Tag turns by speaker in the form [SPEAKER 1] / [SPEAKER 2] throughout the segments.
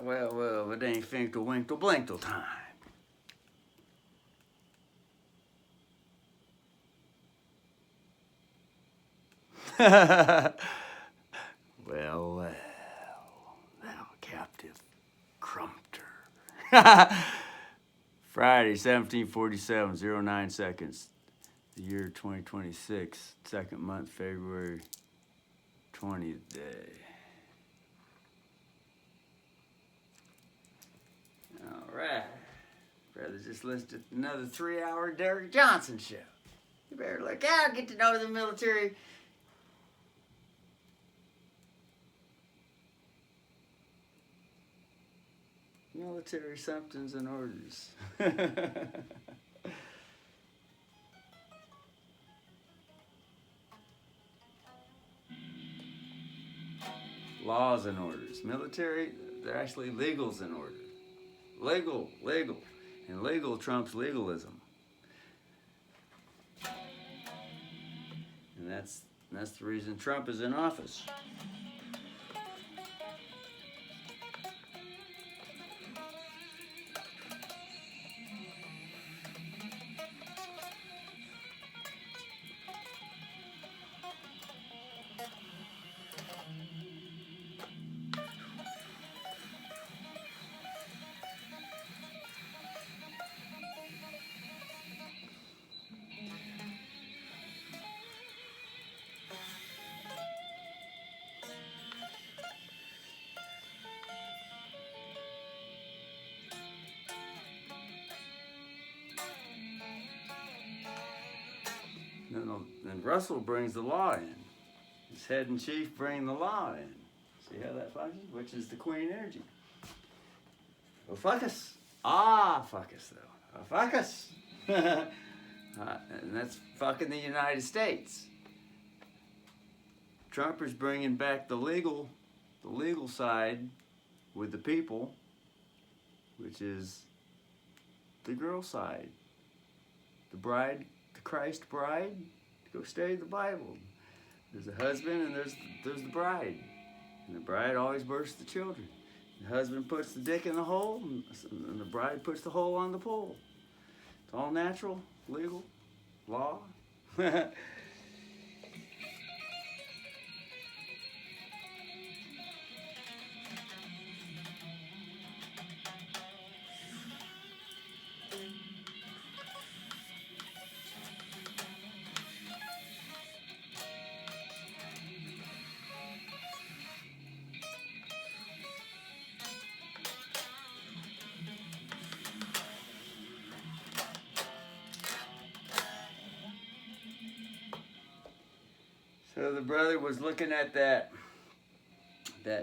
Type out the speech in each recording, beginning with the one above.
[SPEAKER 1] Well, it ain't Wrinktle, Blinktal time. Well, thou captive crumpter. Friday, 1747, 09 seconds. The year 2026, second month, February 20th day. All right. Brother just listed another 3-hour Derek Jonhson show. You better look out, get to know the military. Military somethings and orders. Laws and orders. Military, they're actually legals and orders. Legal. And legal trumps legalism. And that's the reason Trump is in office. Then Russell brings the law in. His head and chief bring the law in. See how that functions? Which is the queen energy. Oh, fuck us. Fuck us, though. Oh, fuck us. And that's fucking the United States. Trump is bringing back the legal side with the people, which is the girl side. The bride, the Christ bride, go study the Bible. There's a husband and there's the bride. And the bride always births the children. The husband puts the dick in the hole and the bride puts the hole on the pole. It's all natural, legal, law. So the brother was looking at that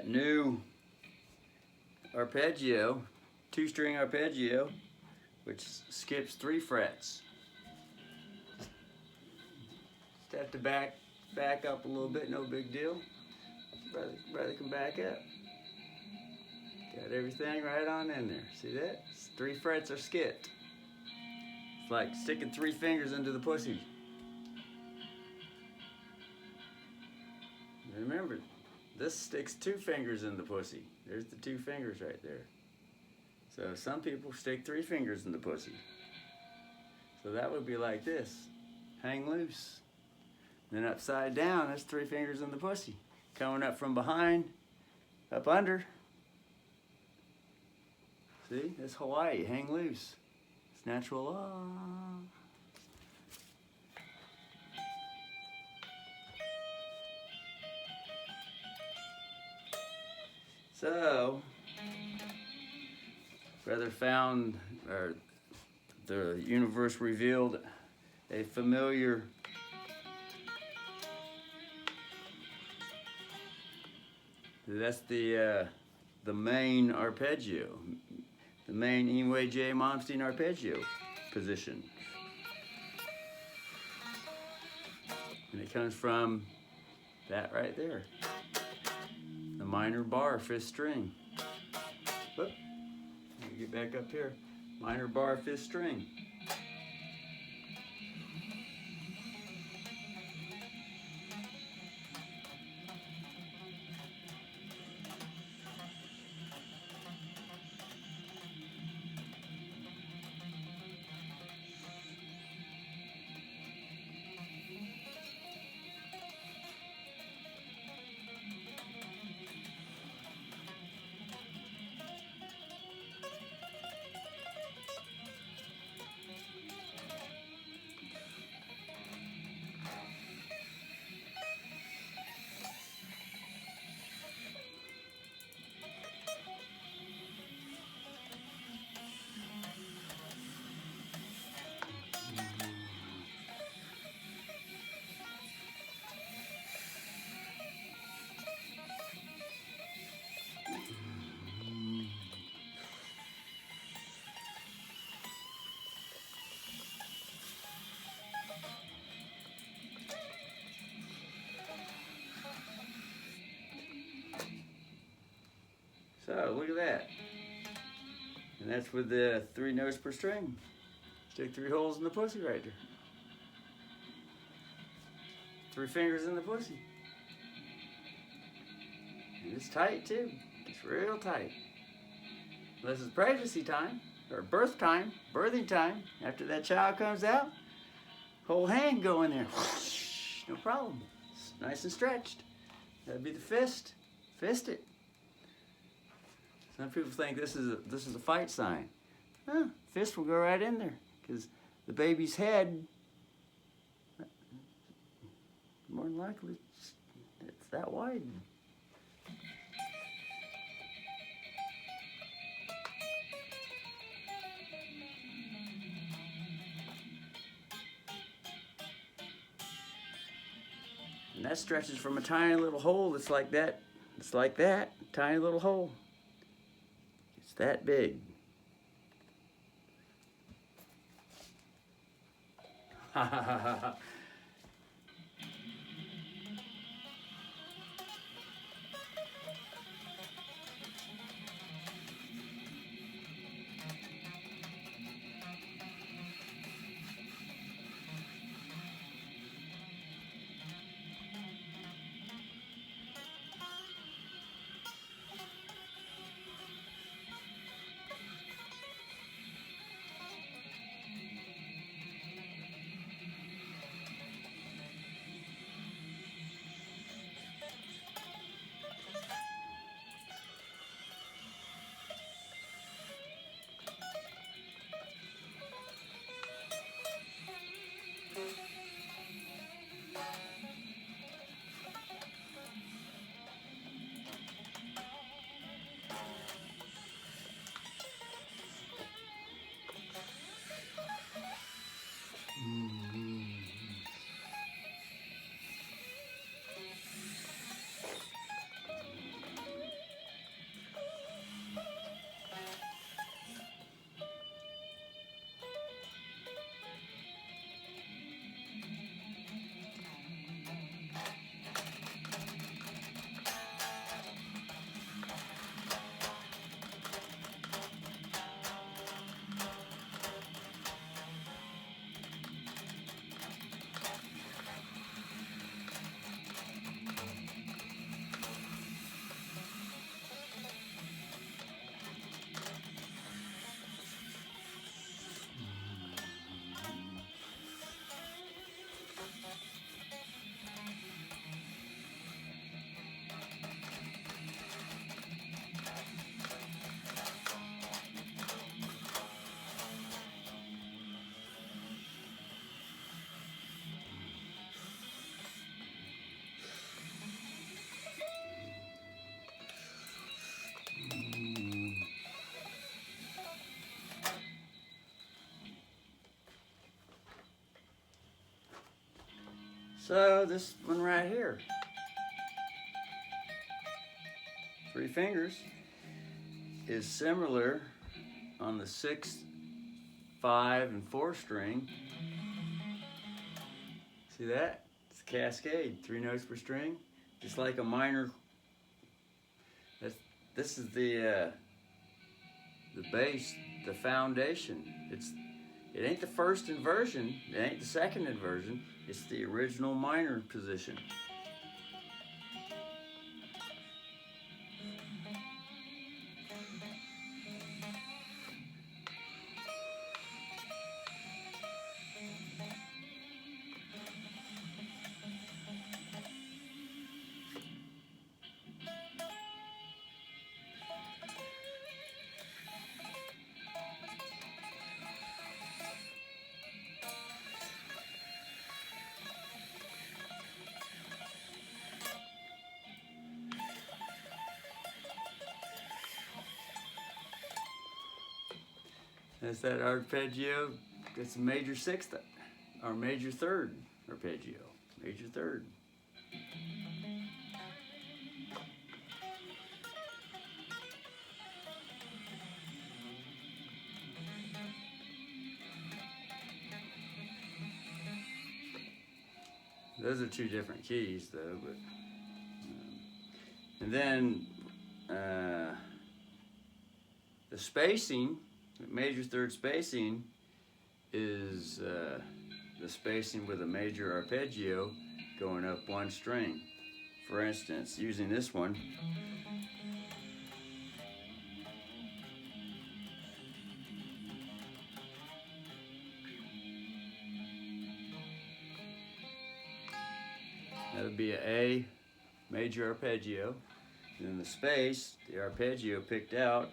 [SPEAKER 1] new arpeggio, 2-string arpeggio, which skips 3 frets. Just have to back up a little bit, no big deal. Brother can back up. Got everything right on in there. See that? 3 frets are skipped. It's like sticking 3 fingers into the pussy. Remember, this sticks 2 fingers in the pussy. There's the 2 fingers right there. So some people stick 3 fingers in the pussy. So that would be like this. Hang loose. Then upside down, there's 3 fingers in the pussy. Coming up from behind, up under. See, that's Hawaii. Hang loose. It's natural law. So, brother found, or the universe revealed a familiar that's the main arpeggio, the main Ingwe J. Malmsteen arpeggio position. And it comes from that right there. The minor bar, 5th string. Whoop. Let me get back up here. Minor bar, 5th string. So look at that. And that's with the 3 notes per string. Stick 3 holes in the pussy right there. 3 fingers in the pussy. And it's tight too. It's real tight. Unless it's pregnancy time, or birth time, birthing time. After that child comes out, whole hand go in there. No problem. It's nice and stretched. That'd be the fist. Fist it. Some people think this is a fight sign. Huh, fist will go right in there because the baby's head, more than likely, it's that wide. And that stretches from a tiny little hole that's like that. It's like that, tiny little hole. It's that big. Ha ha ha ha ha. So this one right here, 3 fingers, is similar on the 6, 5, and 4 string. See that? It's a cascade, 3 notes per string, just like a minor. This is the base, the foundation. It ain't the first inversion, it ain't the second inversion, it's the original minor position. That's that arpeggio. It's a major 6th or major 3rd arpeggio. Major 3rd. Those are 2 different keys though, but and then The spacing, major third spacing, is the spacing with a major arpeggio going up one string. For instance, using this one, that would be an A major arpeggio. And in the space, the arpeggio picked out,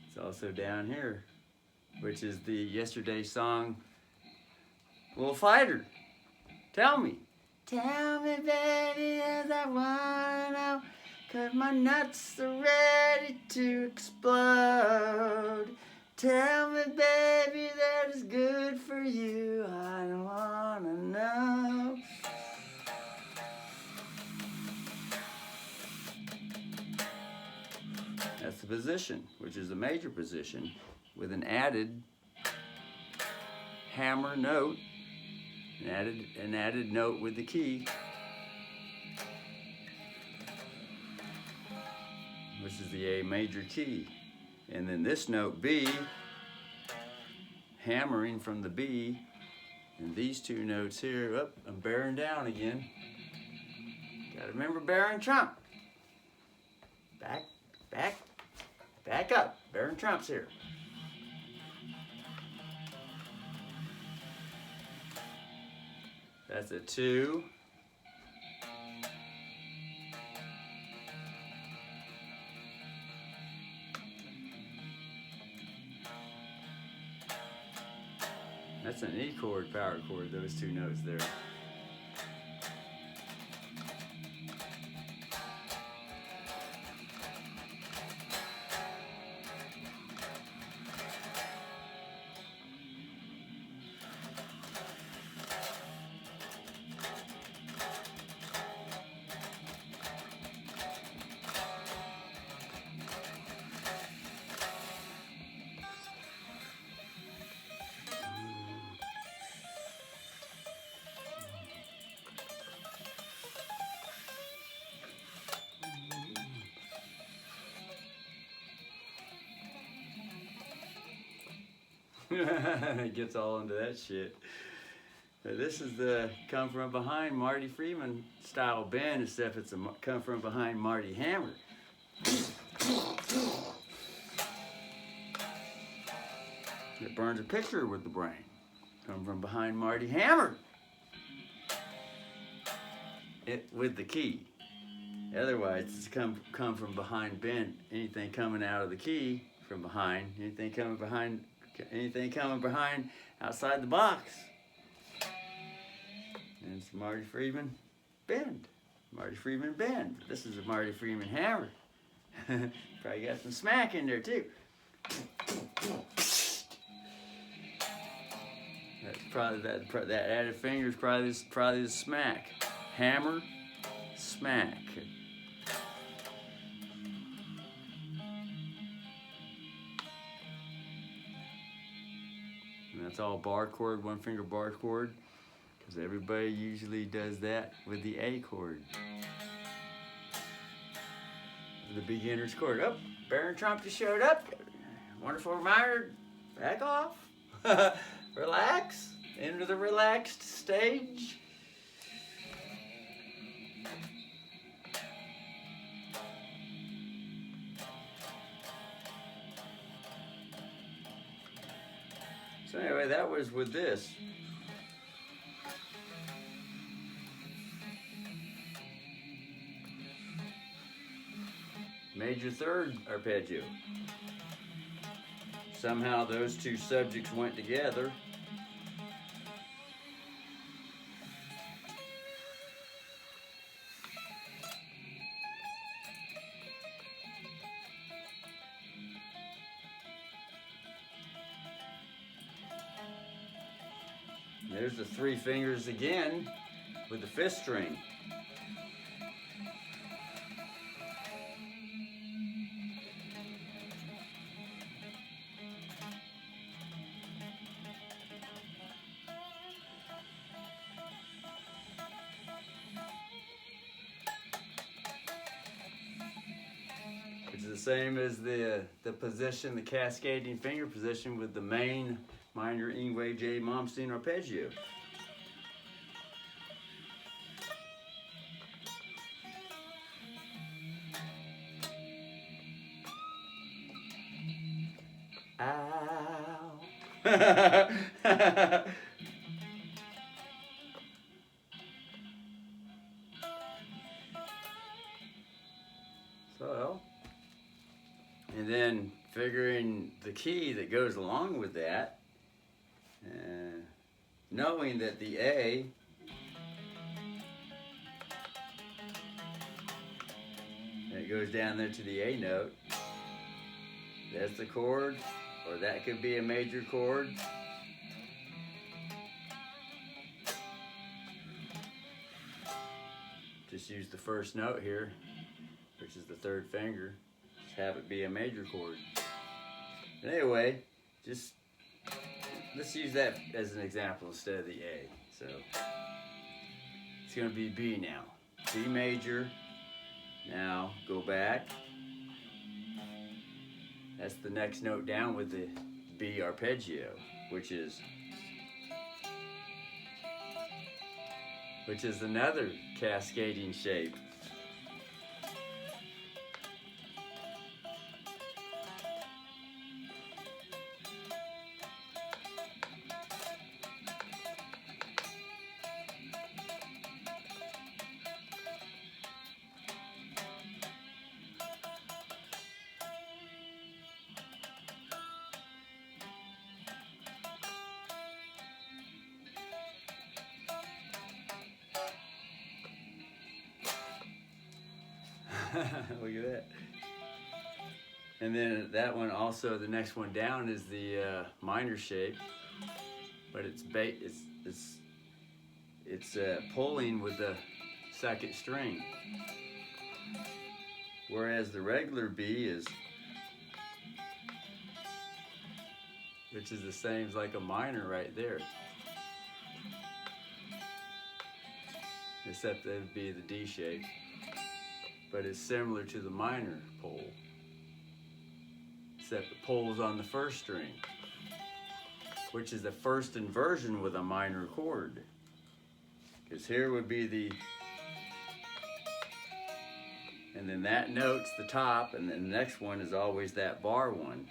[SPEAKER 1] it's also down here, which is the yesterday song, Little Fighter. Tell me, baby, as I wanna know, 'cause my nuts are ready to explode. Tell me, baby, that is good for you. I don't wanna know. That's the position, which is a major position, with an added hammer note, an added note with the key, which is the A major key. And then this note B, hammering from the B, and these two notes here, oh, I'm bearing down again. Gotta remember bearing trump. Back up, bearing trumps here. That's a 2. That's an E chord, power chord, those two notes there. It gets all into that shit. This is the come from behind Marty Friedman style bend, except it's a come from behind Marty hammer. It burns a picture with the brain. Come from behind Marty hammer. It with the key. Otherwise, it's come from behind bend. Anything coming out of the key from behind, anything coming behind outside the box. And it's Marty Friedman bend. Marty Friedman bend. This is a Marty Friedman hammer. Probably got some smack in there too. That's probably that added finger is probably the smack. Hammer, smack. And that's all bar chord, one finger bar chord, because everybody usually does that with the A chord. The beginner's chord. Oh, Baron Trump just showed up. Wonderful reminder, back off. Relax, into the relaxed stage. So anyway, that was with this. Major third arpeggio. Somehow those two subjects went together. There's the three fingers again with the fifth string. same as the position, the cascading finger position with the main minor Ingwe J Jonhson arpeggio. Ow. So, and then figuring the key that goes along with that, knowing that the A that goes down there to the A note, that's the chord, or that could be a major chord. Just use the first note here, which is the third finger. Just have it be a major chord. But anyway, just let's use that as an example instead of the A. So it's going to be B now. B major. Now go back. That's the next note down with the B arpeggio, which is another cascading shape. Look at that. And then that one also, the next one down is the minor shape, but it's pulling with the second string, whereas the regular B is, which is the same as like a minor right there, except it would be the D shape. But it's similar to the minor pull, except the pull's on the first string, which is the first inversion with a minor chord. Because here would be the, and then that note's the top, and then the next one is always that bar one.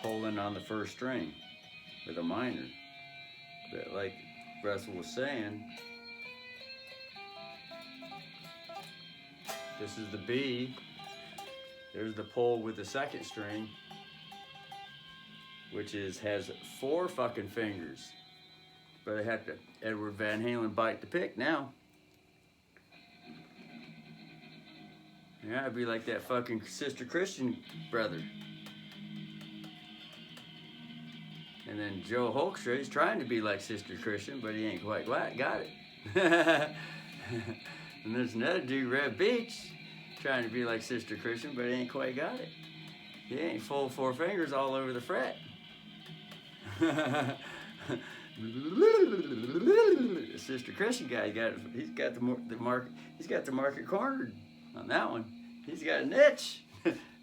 [SPEAKER 1] Pulling on the first string with a minor. But like Russell was saying, this is the B, there's the pull with the second string, which has 4 fucking fingers. But I have to Edward Van Halen bite the pick now. Yeah, I'd be like that fucking Sister Christian brother. And then Joe Hoekstra, he's trying to be like Sister Christian, but he ain't quite got it. And there's another dude, Red Beach, trying to be like Sister Christian, but he ain't quite got it. He ain't full 4 fingers all over the fret. The Sister Christian guy, he's got the market cornered on that one. He's got a niche.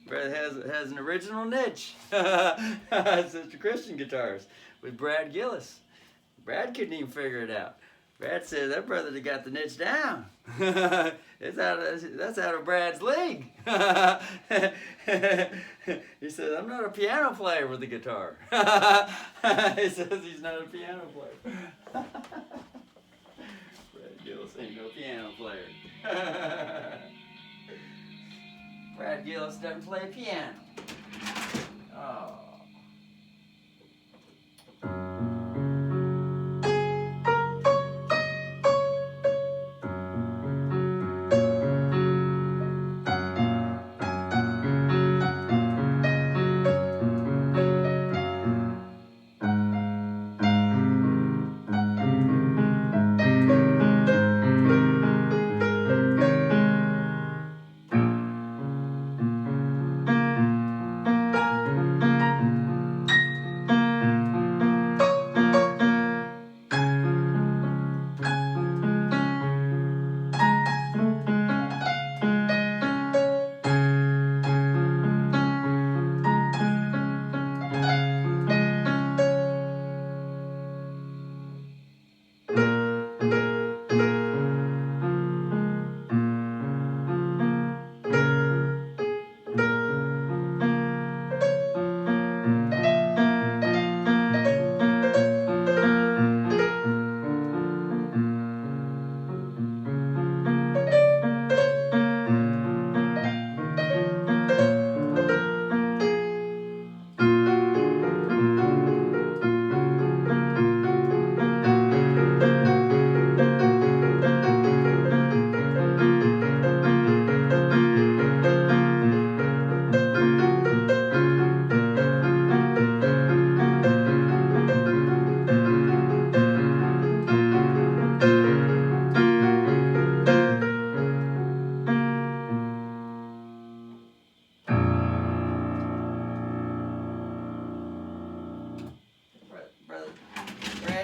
[SPEAKER 1] Brother has an original niche. Sister Christian guitars with Brad Gillis. Brad couldn't even figure it out. Brad said that brother got the niche down. That's out of Brad's league. He said, I'm not a piano player with the guitar. He says he's not a piano player. Brad Gillis ain't no piano player. Brad Gillis doesn't play piano. Oh.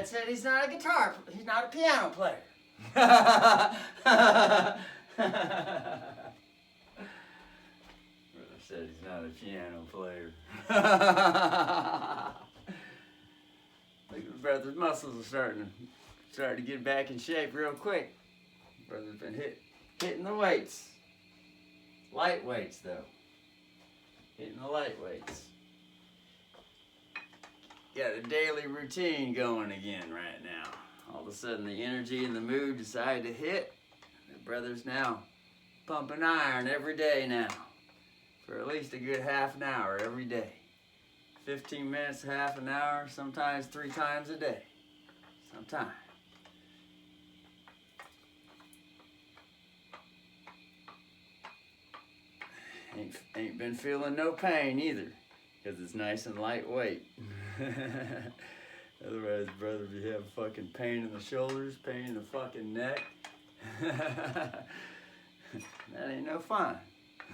[SPEAKER 1] Dad said he's not a piano player. Brother said he's not a piano player. Look at brother's muscles are starting to get back in shape real quick. Brother's been hitting the weights. Light weights though. Hitting the light weights. Got a daily routine going again right now. All of a sudden the energy and the mood decide to hit. The brother's now pumping iron every day now. For at least a good half an hour every day. 15 minutes, half an hour, sometimes 3 times a day. Sometimes. Ain't been feeling no pain either, because it's nice and lightweight. Otherwise, brother, if you have fucking pain in the shoulders, pain in the fucking neck, that ain't no fun.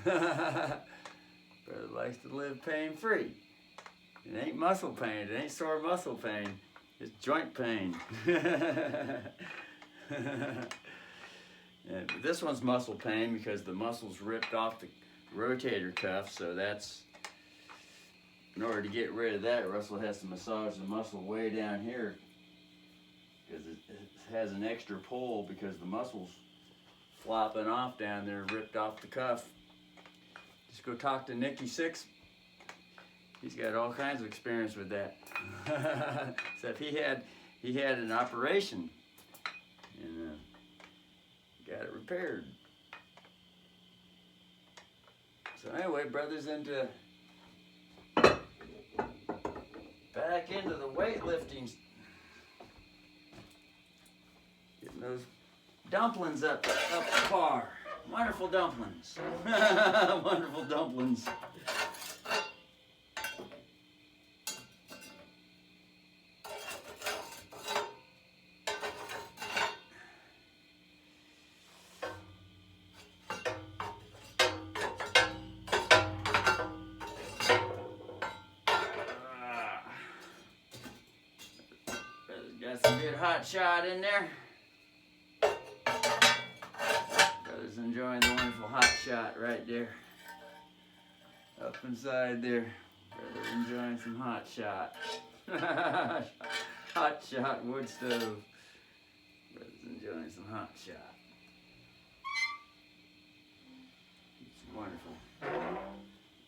[SPEAKER 1] Brother likes to live pain-free. It ain't muscle pain, it ain't sore muscle pain, it's joint pain. Yeah, this one's muscle pain because the muscle's ripped off the rotator cuff, so that's, in order to get rid of that, Russell has to massage the muscle way down here because it has an extra pull because the muscle's flopping off down there, ripped off the cuff. Just go talk to Nicky Six. He's got all kinds of experience with that. Except he had an operation and got it repaired. So anyway, brother's back into the weightlifting. Getting those dumplings up to par. Wonderful dumplings. Wonderful dumplings. Got some good hot shot in there. Brother's enjoying the wonderful hot shot right there. Up inside there. Brother enjoying some hot shot. Hot shot wood stove. Brother's enjoying some hot shot. It's wonderful.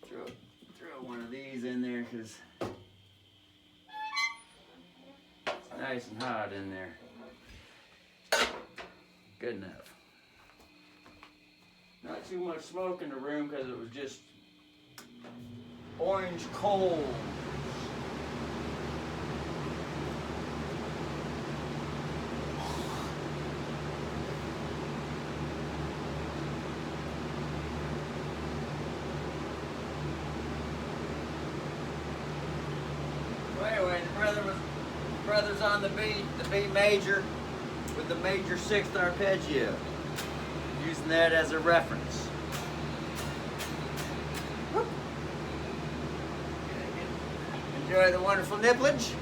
[SPEAKER 1] Throw one of these in there because nice and hot in there. Good enough. Not too much smoke in the room because it was just orange coal. Well, anyway, the brother's on the B major with the major 6th arpeggio, using that as a reference. Enjoy the wonderful nipplage.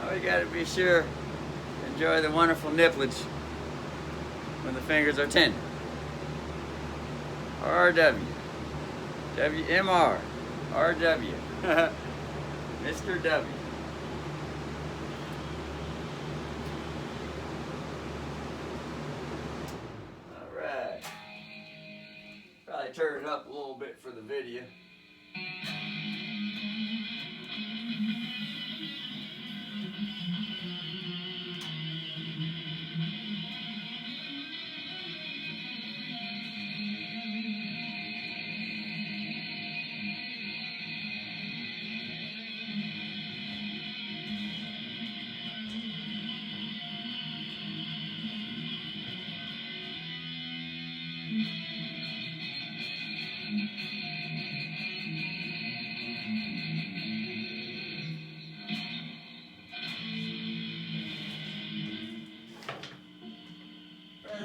[SPEAKER 1] Oh, you gotta be sure enjoy the wonderful nipplage when the fingers are tender. RW, WMR, RW. Mr. W. Alright. Probably turn it up a little bit for the video.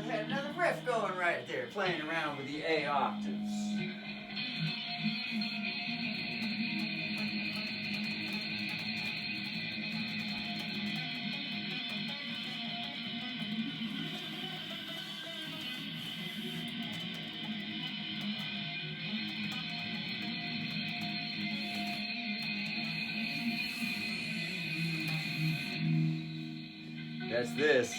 [SPEAKER 1] Had another riff going right there, playing around with the A octaves. That's this.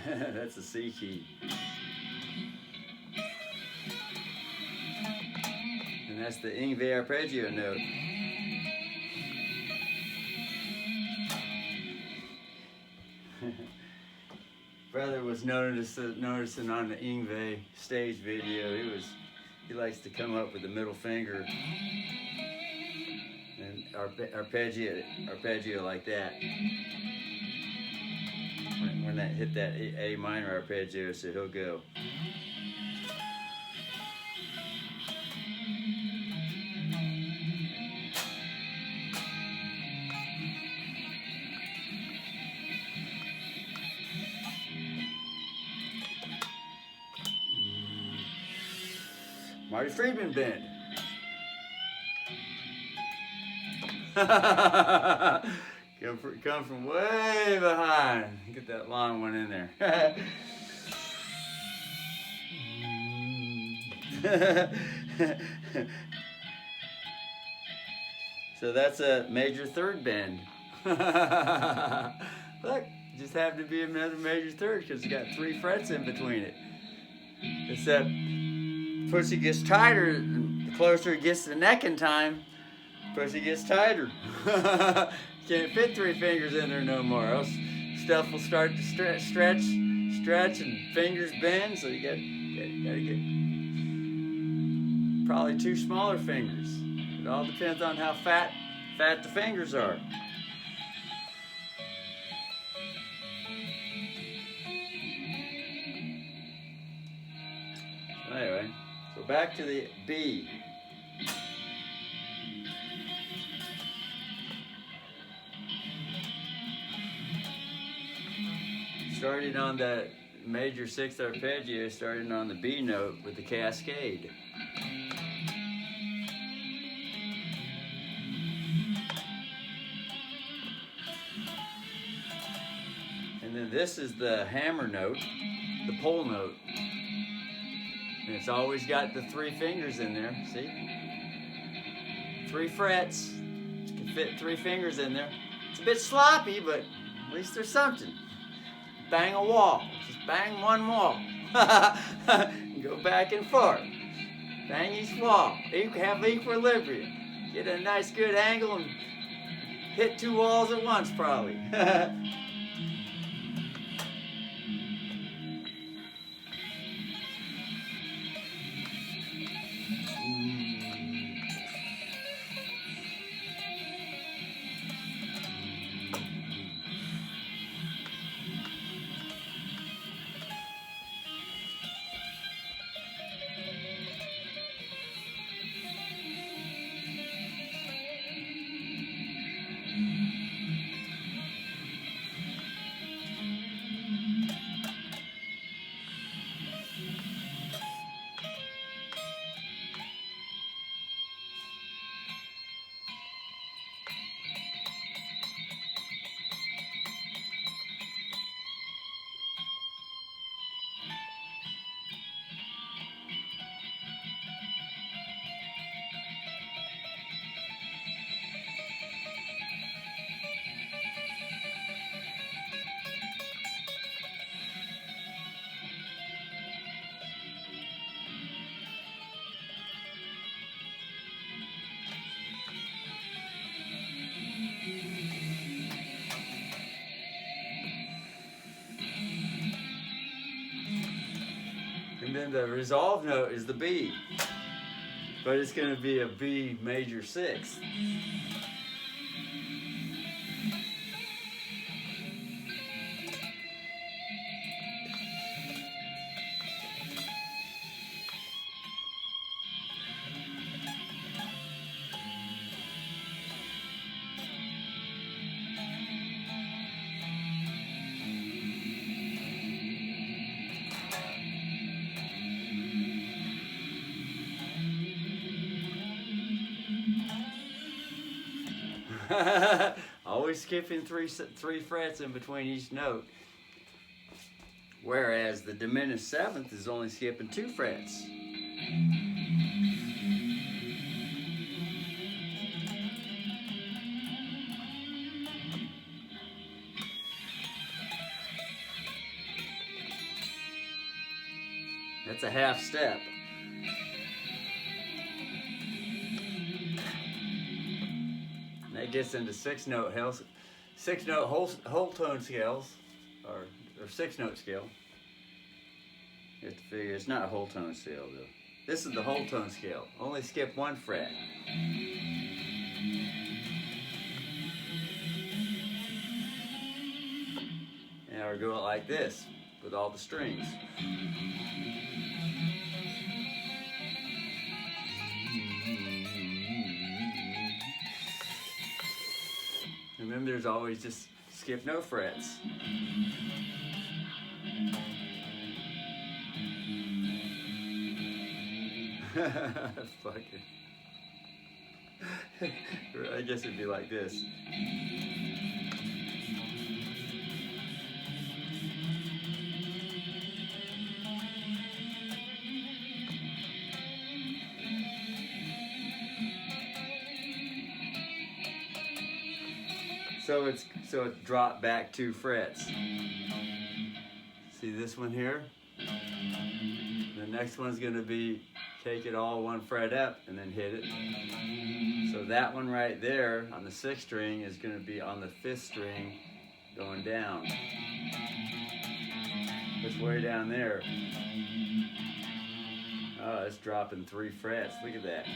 [SPEAKER 1] That's the C key. And that's the Yngwie arpeggio note. Brother was noticing on the Yngwie stage video, he likes to come up with the middle finger and arpeggio like that. When that hit that A minor arpeggio, so he'll go. Marty Friedman bend. Come from way behind. Get that long one in there. So that's a major third bend. Look, just happened to be another major third because it's got 3 frets in between it. Except pussy gets tighter, the closer it gets to the neck in time, pussy gets tighter. Can't fit 3 fingers in there no more, else stuff will start to stretch, and fingers bend, so you gotta get probably 2 smaller fingers. It all depends on how fat the fingers are. Anyway, so back to the B. Starting on that major 6th arpeggio, starting on the B note with the cascade. And then this is the hammer note, the pole note. And it's always got the 3 fingers in there, see? 3 frets, you can fit 3 fingers in there. It's a bit sloppy, but at least there's something. Bang a wall, just bang one wall. Go back and forth. Bang each wall, have equilibrium. Get a nice good angle and hit 2 walls at once probably. And then the resolve note is the B, but it's going to be a B major 6. Always skipping three frets in between each note. Whereas the diminished 7th is only skipping 2 frets. That's a half step. And that gets into six note whole tone scales, or 6-note scale. You have to figure it's not a whole tone scale though. This is the whole tone scale. Only skip 1 fret. Now we go like this with all the strings. And then there's always just skip no frets. Fuck it. I guess it'd be like this. So it's dropped back 2 frets. See this one here? The next one's gonna be take it all 1 fret up and then hit it. So that one right there on the 6th string is gonna be on the 5th string going down. It's way down there. Oh, it's dropping 3 frets. Look at that.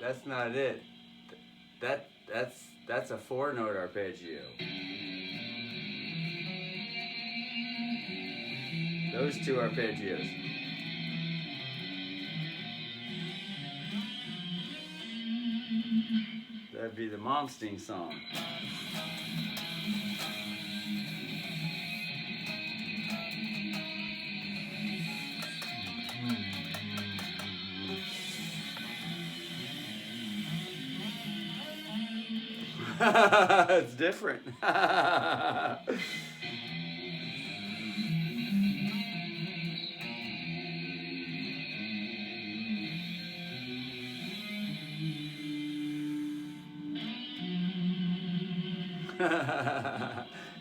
[SPEAKER 1] That's not it. That's a 4-note arpeggio. Those 2 arpeggios. That'd be the Jonhson song. It's different.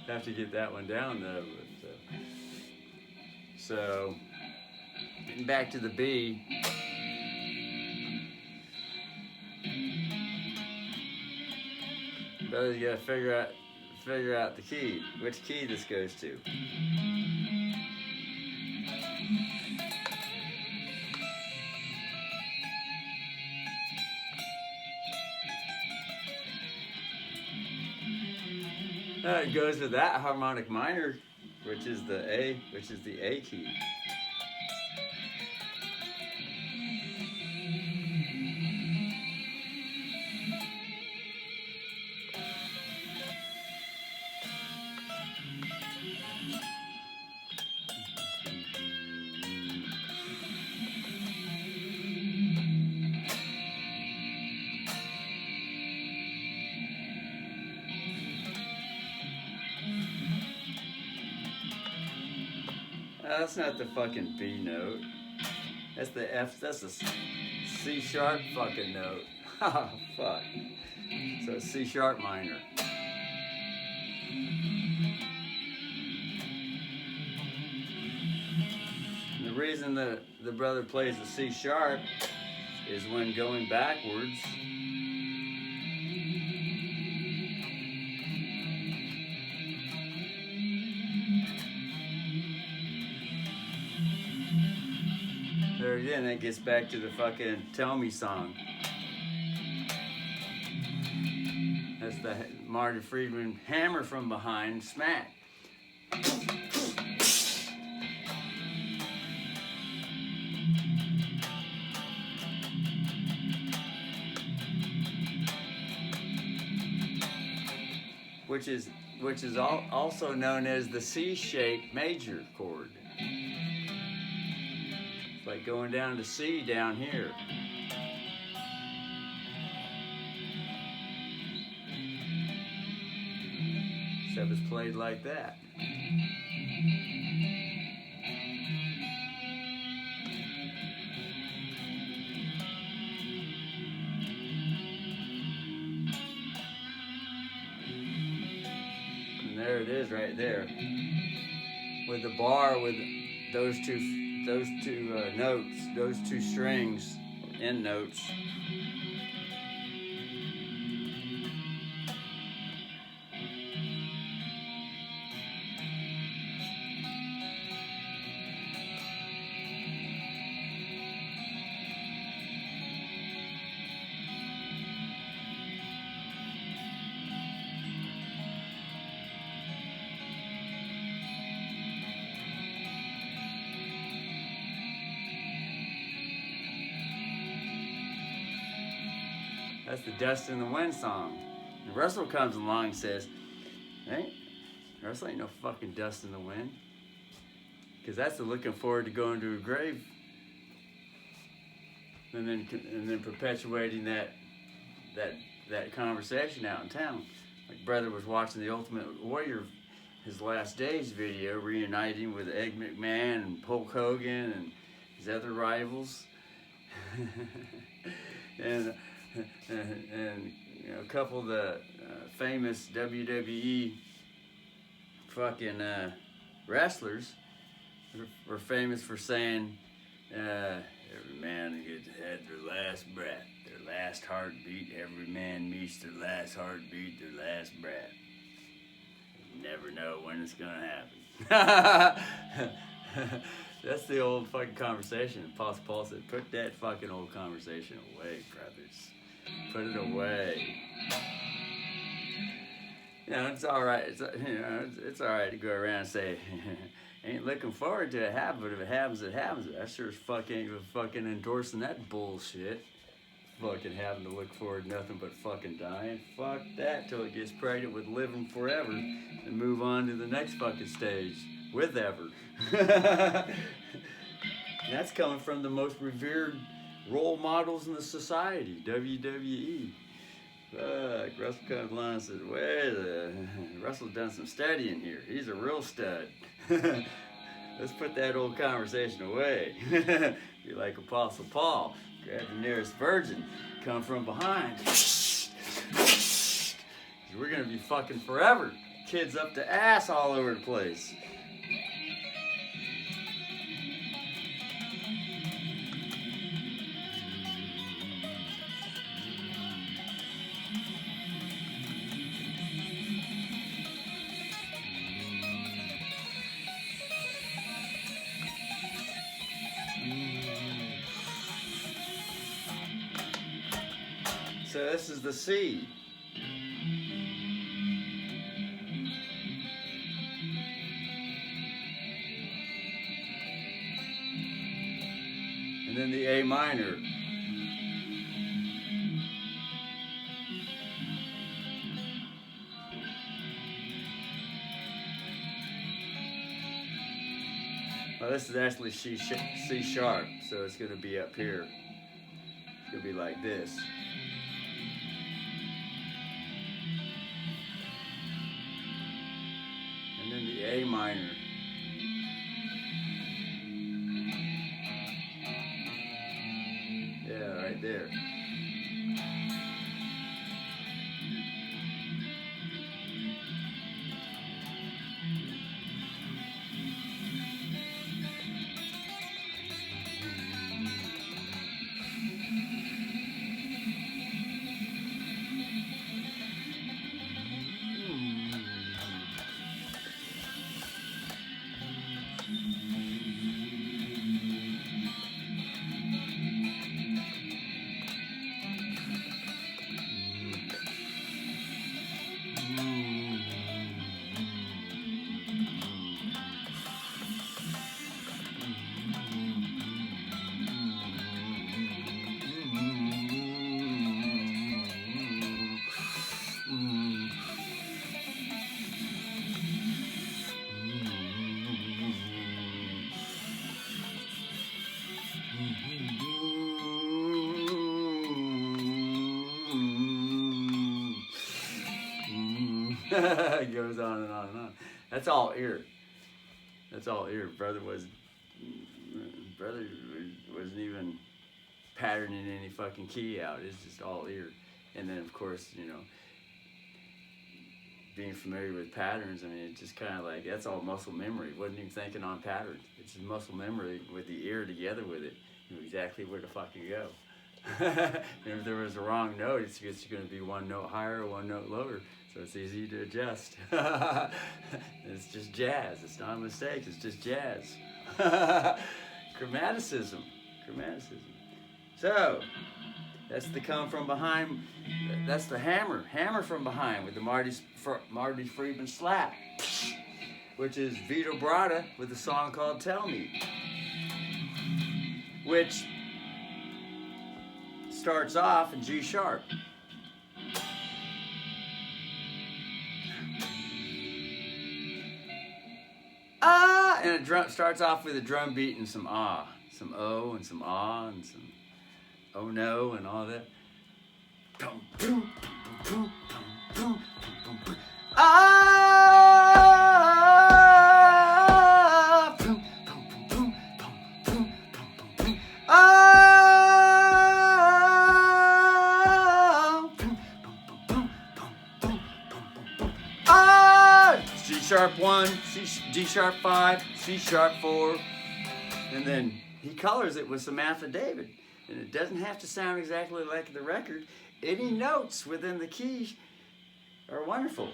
[SPEAKER 1] Have to get that one down though. But, so, getting back to the B. Brother's gotta figure out the key, which key this goes to. It goes with that harmonic minor, which is the A key. That's not the fucking B note. That's the F, that's the C sharp fucking note. Oh, fuck. So it's C sharp minor. And the reason that the brother plays the C sharp is when going backwards, There again, that gets back to the fucking Tell Me song. That's the Marty Friedman hammer from behind smack. Which is also known as the C-shaped major chord. It's like going down to C down here. Except it's played like that. There it is, right there, with the bar with those two notes, those two strings, end notes. That's the Dust in the Wind song. And Russell comes along and says, Russell ain't no fucking dust in the wind. Because that's the looking forward to going to a grave. And then perpetuating that conversation out in town. Like brother was watching the Ultimate Warrior, his last days video, reuniting with Ed McMahon and Hulk Hogan and his other rivals. and you know, a couple of the famous WWE fucking wrestlers were famous for saying, every man had their last breath, their last heartbeat. Every man meets their last heartbeat, their last breath. You never know when it's gonna happen. That's the old fucking conversation. Apostle Paul said, put that fucking old conversation away, brothers. Put it away. You know, it's all right. It's all right to go around and say, ain't looking forward to it happen, but if it happens, it happens. I sure as fuck ain't fucking endorsing that bullshit. Fucking having to look forward to nothing but fucking dying. Fuck that till it gets pregnant with living forever and move on to the next fucking stage with ever. That's coming from the most revered role models in the society, WWE. Russell comes along and says, well, Russell's done some studying here. He's a real stud. Let's put that old conversation away. Be like Apostle Paul. Grab the nearest virgin. Come from behind. We're going to be fucking forever. Kids up to ass all over the place. So this is the C. And then the A minor. Well, this is actually C sharp, so it's going to be up here. It's going to be like this. And then the A minor. Yeah, right there. It goes on and on and on. That's all ear. That's all ear. Brother wasn't even patterning any fucking key out. It's just all ear. And then of course, you know, being familiar with patterns, I mean, it's just kind of like, that's all muscle memory. Wasn't even thinking on patterns. It's just muscle memory with the ear together with it. You know exactly where to fucking go. And if there was a wrong note, it's going to be one note higher or one note lower. So it's easy to adjust. It's just jazz. It's not a mistake. It's just jazz. Chromaticism. So that's the come from behind. That's the hammer. Hammer from behind with the Marty Friedman slap, which is Vito Bratta with a song called "Tell Me," which starts off in G sharp. Ah, and it starts off with a drum beat and some ah, some oh and some ah and some oh no and all that. Ah, G sharp 1, D sharp 5, C sharp 4, and then he colors it with some affidavit. And it doesn't have to sound exactly like the record. Any notes within the key are wonderful.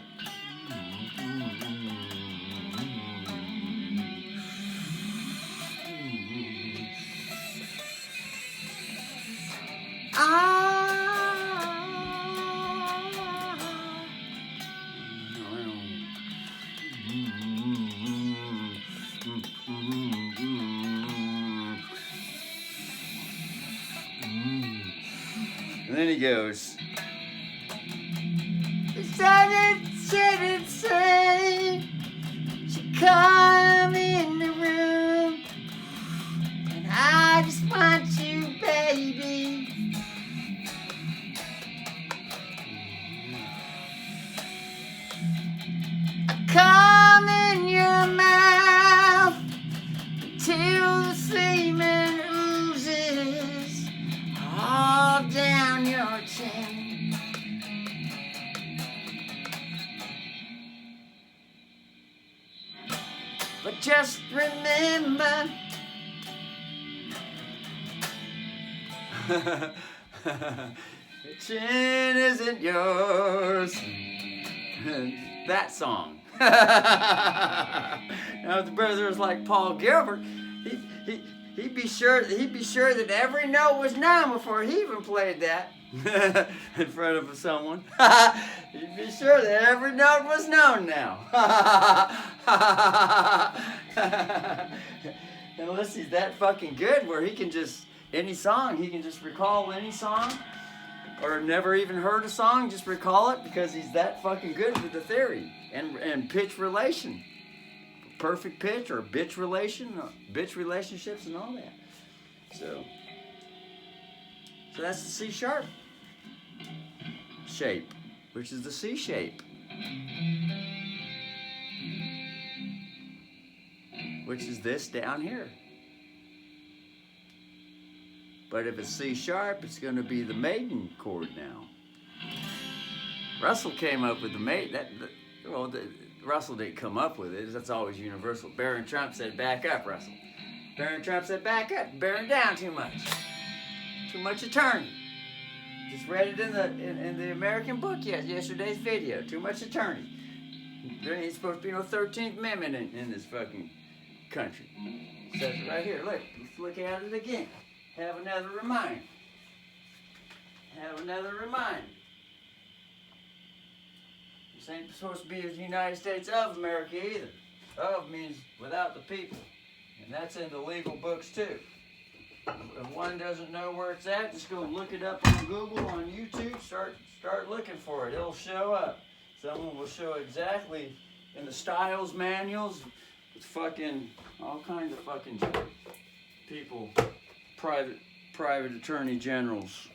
[SPEAKER 1] And then he goes, say, she come in the room, and I just want you, baby. Come in your mouth till the semen oozes all down your chin. But just remember, the chin isn't yours. That song. Now, if the brother was like Paul Gilbert, he'd be sure that every note was known before he even played that in front of someone. He'd be sure that every note was known now. Unless he's that fucking good where he can just, any song, he can just recall any song, or never even heard a song, just recall it because he's that fucking good with the theory and pitch relation. Perfect pitch or bitch relationships and all that. So that's the C sharp shape, which is the C shape, which is this down here. But if it's C sharp, it's going to be the maiden chord now. Russell came up with the maiden. Russell didn't come up with it. That's always universal. Baron Trump said, "Back up, Russell." Baron Trump said, "Back up. Bearing down too much. Too much attorney." Just read it in the American book yesterday's video. Too much attorney. There ain't supposed to be no 13th Amendment in this fucking country. It says it right here. Look. Let's look at it again. Have another reminder. This ain't supposed to be the United States of America either. Of means without the people. And that's in the legal books too. If one doesn't know where it's at, just go look it up on Google, on YouTube, start looking for it. It'll show up. Someone will show exactly in the styles manuals. It's fucking all kinds of fucking people private attorney generals.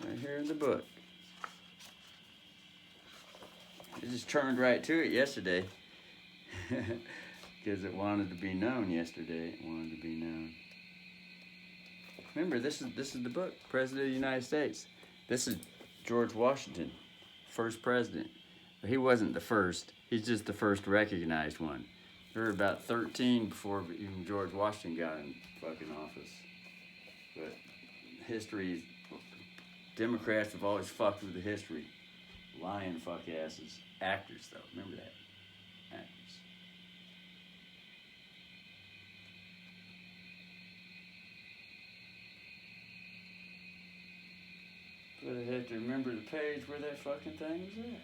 [SPEAKER 1] Right here in the book. I just turned right to it yesterday. Because it wanted to be known yesterday. It wanted to be known. Remember, this is the book, President of the United States. This is George Washington, first president. But he wasn't the first. He's just the first recognized one. There were about 13 before even George Washington got in fucking office. But history, Democrats have always fucked with the history. Lying fuck asses. Actors, though. Remember that. Actors. But I have to remember the page where that fucking thing was at.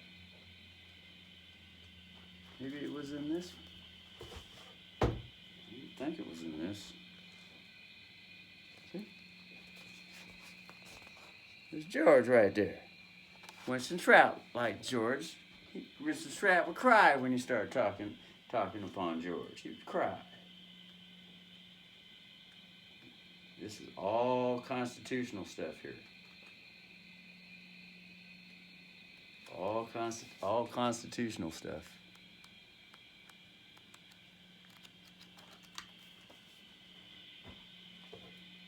[SPEAKER 1] Maybe it was in this. I think it was in this. See? There's George right there. Winston Trout, like George. Winston Trout would cry when you started talking upon George. He would cry. This is all constitutional stuff here. All constitutional stuff.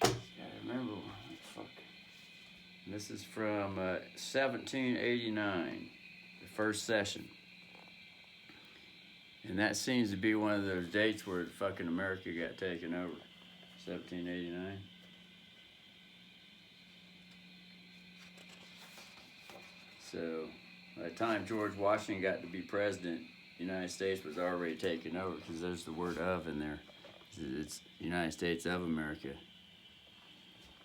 [SPEAKER 1] Gotta remember, fuck. And this is from 1789, the first session. And that seems to be one of those dates where fucking America got taken over. 1789. So, by the time George Washington got to be president, the United States was already taken over, because there's the word "of" in there. It's United States of America. It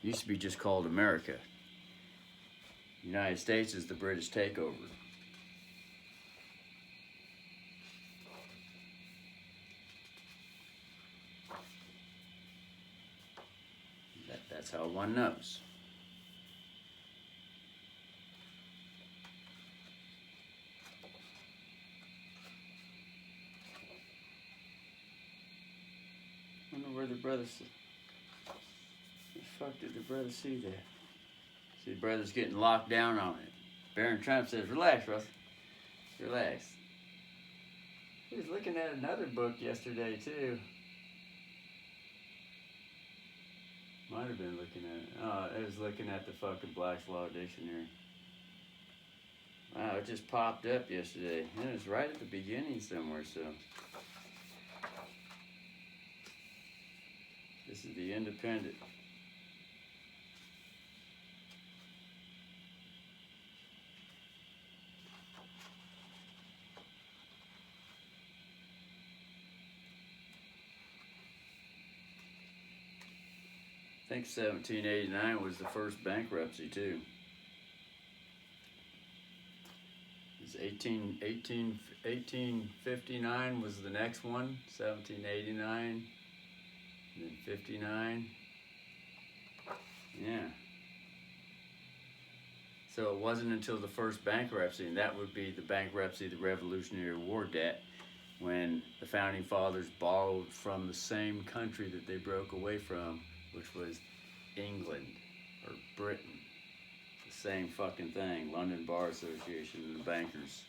[SPEAKER 1] used to be just called America. The United States is the British takeover. That's how one knows. I wonder where the brothers. The fuck did the brother see that? See, the brother's getting locked down on it. Baron Trump says, "Relax, Russ. Relax." He was looking at another book yesterday too. Might have been looking at it. Oh, it was looking at the fucking Black's Law Dictionary. Wow, it just popped up yesterday. And it was right at the beginning somewhere, so. This is the Independent. I think 1789 was the first bankruptcy too. It's 1859 was the next one, 1789, and then 59. Yeah. So it wasn't until the first bankruptcy, and that would be the bankruptcy of the Revolutionary War debt, when the Founding Fathers borrowed from the same country that they broke away from, which was England or Britain. The same fucking thing. London Bar Association and the bankers.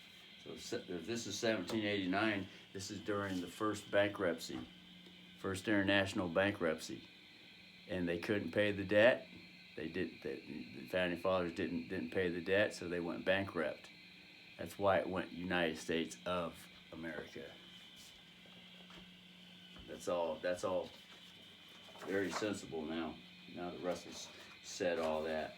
[SPEAKER 1] So if this is 1789, this is during the first bankruptcy, first international bankruptcy, and they couldn't pay the debt. The Founding Fathers didn't pay the debt, so they went bankrupt. That's why it went United States of America. That's all. Very sensible now. Now that Russell's said all that.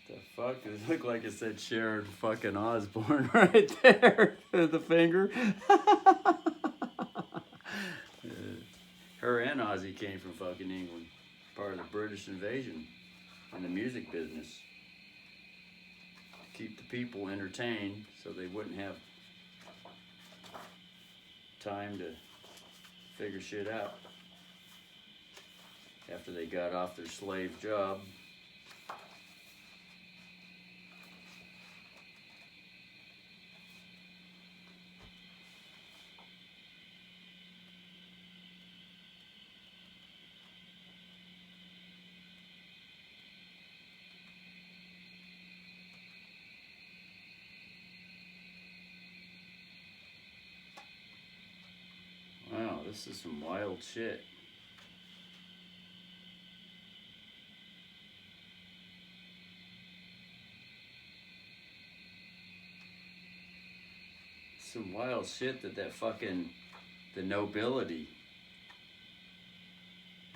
[SPEAKER 1] The fuck? It looked like it said Sharon fucking Osbourne right there. The finger. Her and Ozzy came from fucking England. Part of the British invasion in the music business. keep the people entertained so they wouldn't have time to figure shit out after they got off their slave job. Wow, this is some wild shit. Some wild shit that fucking, the nobility,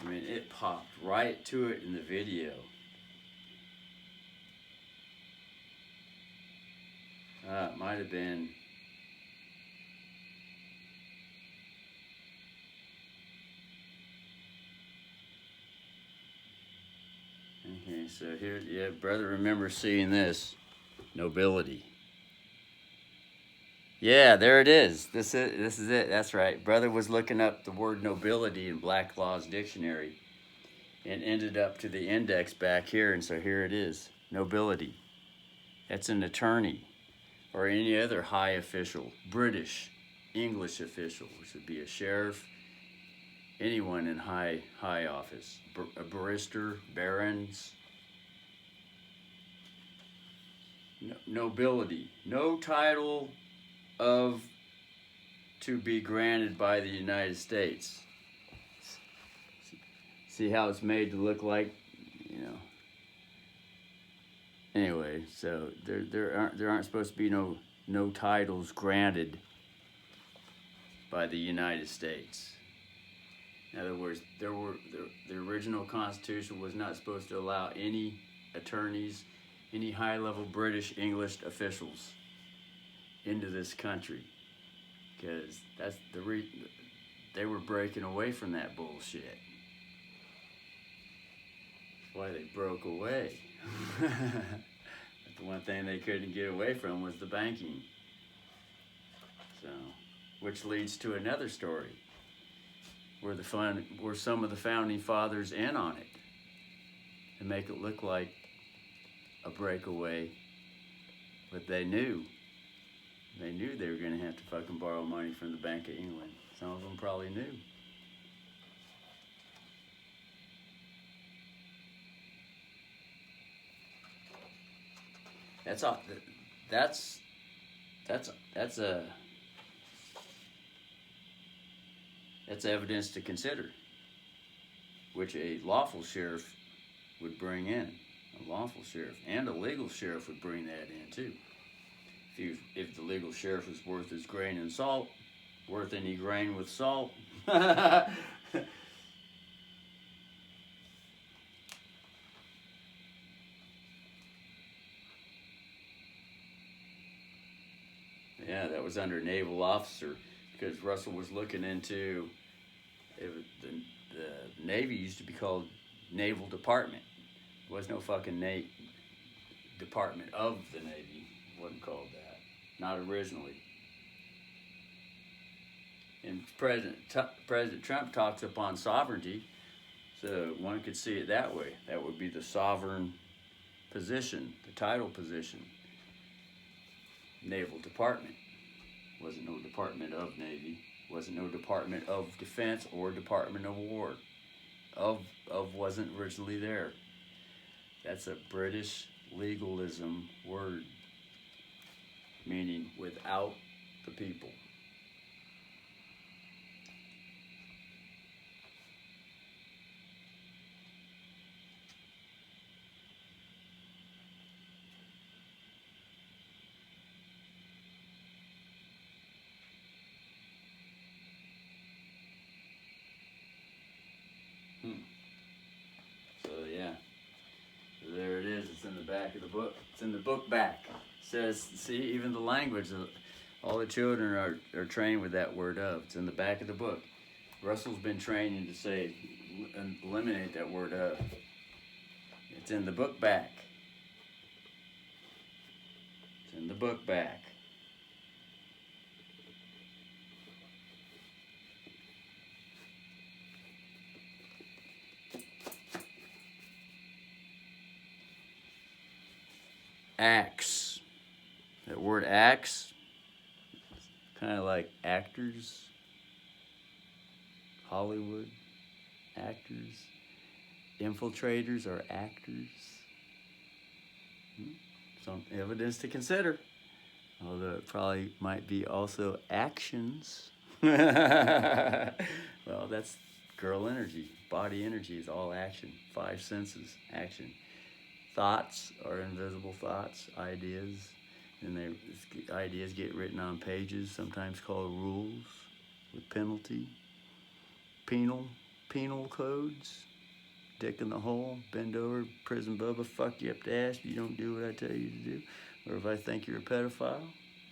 [SPEAKER 1] I mean, it popped right to it in the video. It might have been. Okay, so here, yeah, brother, remember seeing this. Nobility. Yeah, there it is. This is it. That's right. Brother was looking up the word nobility in Black Law's dictionary and ended up to the index back here, and so here it is. Nobility. That's an attorney or any other high official, British, English official, which would be a sheriff, anyone in high office, a barrister, barons. Nobility. No title of to be granted by the United States. See how it's made to look like, you know. Anyway, so there aren't supposed to be no titles granted by the United States. In other words, the original Constitution was not supposed to allow any attorneys, any high-level British English officials into this country, because that's they were breaking away from that bullshit. That's why they broke away. But the one thing they couldn't get away from was the banking. So, which leads to another story where some of the founding fathers in on it to make it look like a breakaway, but they knew they were going to have to fucking borrow money from the Bank of England. Some of them probably knew. That's evidence to consider, which a lawful sheriff would bring in. A lawful sheriff and a legal sheriff would bring that in too. If the legal sheriff was worth his grain in salt, worth any grain with salt. Yeah, that was under naval officer, because Russell was looking into the Navy used to be called Naval Department. There was no fucking Department of the Navy. It wasn't called that. Not originally. And President Trump talks upon sovereignty, so one could see it that way. That would be the sovereign position, the title position. Naval Department. Wasn't no Department of Navy. Wasn't no Department of Defense or Department of War. Of wasn't originally there. That's a British legalism word, meaning without the people. So yeah, there it is. It's in the back of the book. It's in the book back. It says, see, even the language, all the children are trained with that word of. It's in the back of the book. Russell's been training to say, eliminate that word of. It's in the book back. and the book back. Acts. That word acts, kind of like actors, Hollywood actors, infiltrators are actors. Some evidence to consider, although it probably might be also actions. Well, that's girl energy. Body energy is all action. 5 senses, action. Thoughts are invisible thoughts, ideas. And ideas get written on pages, sometimes called rules with penalty. Penal codes. Dick in the hole, bend over, prison Bubba, fuck you up the ass if you don't do what I tell you to do. Or if I think you're a pedophile,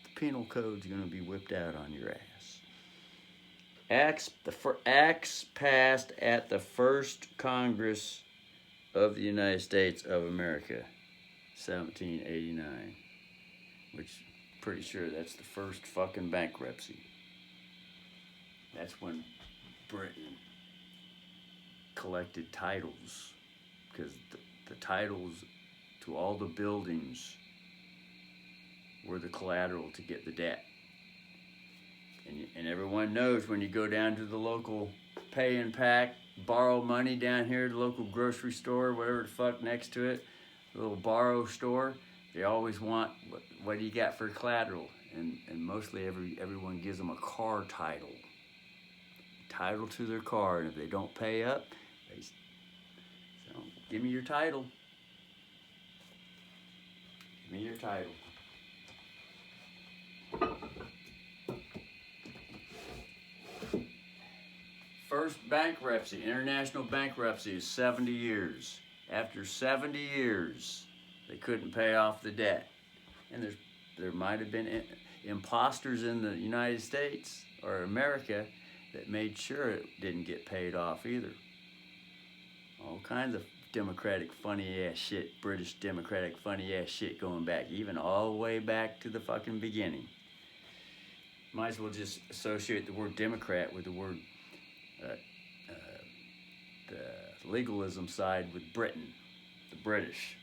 [SPEAKER 1] the penal code's gonna be whipped out on your ass. Acts passed at the first Congress of the United States of America, 1789. Which, pretty sure that's the first fucking bankruptcy. That's when Britain collected titles, because the titles to all the buildings were the collateral to get the debt. And everyone knows when you go down to the local pay and pack, borrow money down here, the local grocery store, whatever the fuck next to it, the little borrow store, they always want, what do you got for collateral? And mostly everyone gives them a car title. Title to their car, and if they don't pay up, they say, give me your title. Give me your title. First bankruptcy, international bankruptcy is 70 years. After 70 years, they couldn't pay off the debt. And there might have been imposters in the United States or America that made sure it didn't get paid off either. All kinds of democratic funny ass shit, British democratic funny ass shit going back, even all the way back to the fucking beginning. Might as well just associate the word Democrat with the word, the legalism side with Britain, the British.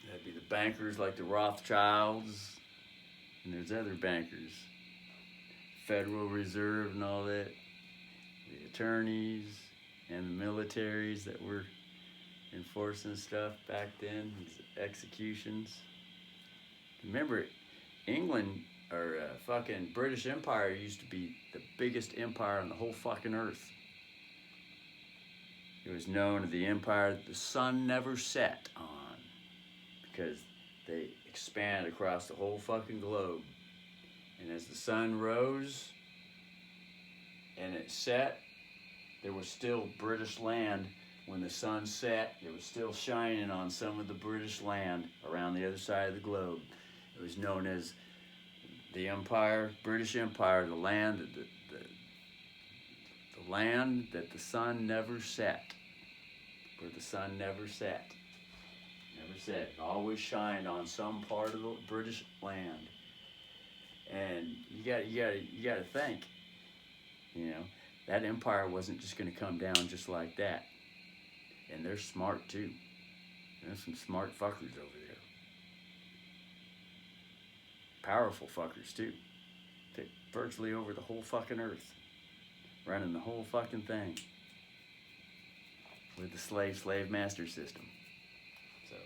[SPEAKER 1] That'd be the bankers like the Rothschilds, and there's other bankers, Federal Reserve and all that, the attorneys and the militaries that were enforcing stuff back then, these executions. Remember, England, or fucking British Empire, used to be the biggest empire on the whole fucking earth. It was known as the empire that the sun never set on, because they expanded across the whole fucking globe. And as the sun rose and it set, there was still British land. When the sun set, it was still shining on some of the British land around the other side of the globe. It was known as the Empire, British Empire, the land that the sun never set, where the sun never set. Never set. It always shined on some part of the British land. And you gotta think, that empire wasn't just gonna come down just like that. And they're smart too. There's some smart fuckers over there. Powerful fuckers too. Take virtually over the whole fucking earth. Running the whole fucking thing. With the slave master system. So.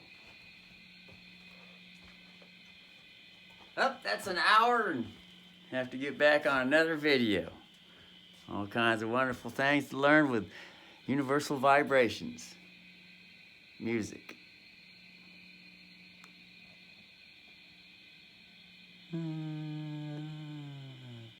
[SPEAKER 1] That's an hour, and have to get back on another video. All kinds of wonderful things to learn with universal vibrations. Music.